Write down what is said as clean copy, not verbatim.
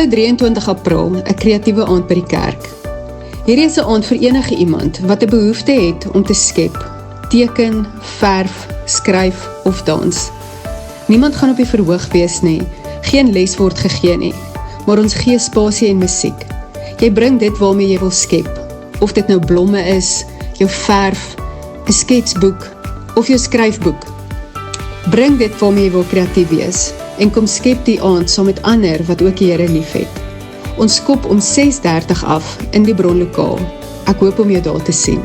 nou 23 April, 'n kreatiewe aand by die kerk. Hierdie is 'n aand vir enige iemand wat 'n behoefte het om te skep, teken, verf, skryf of dans. Niemand gaan op die verhoog wees nie, geen les word gegee nie, maar ons gee spasie en musiek. Jy bring dit waarmee jy wil skep, of dit nou blomme is, jou verf, 'n sketsboek of jou skryfboek. Bring dit waarmee jy wil kreatief wees en kom skep die aand saam met ander wat ook die Here lief het. Ons skop om 6:30 af in die Bronlokaal. Ek hoop om jou daar te sien.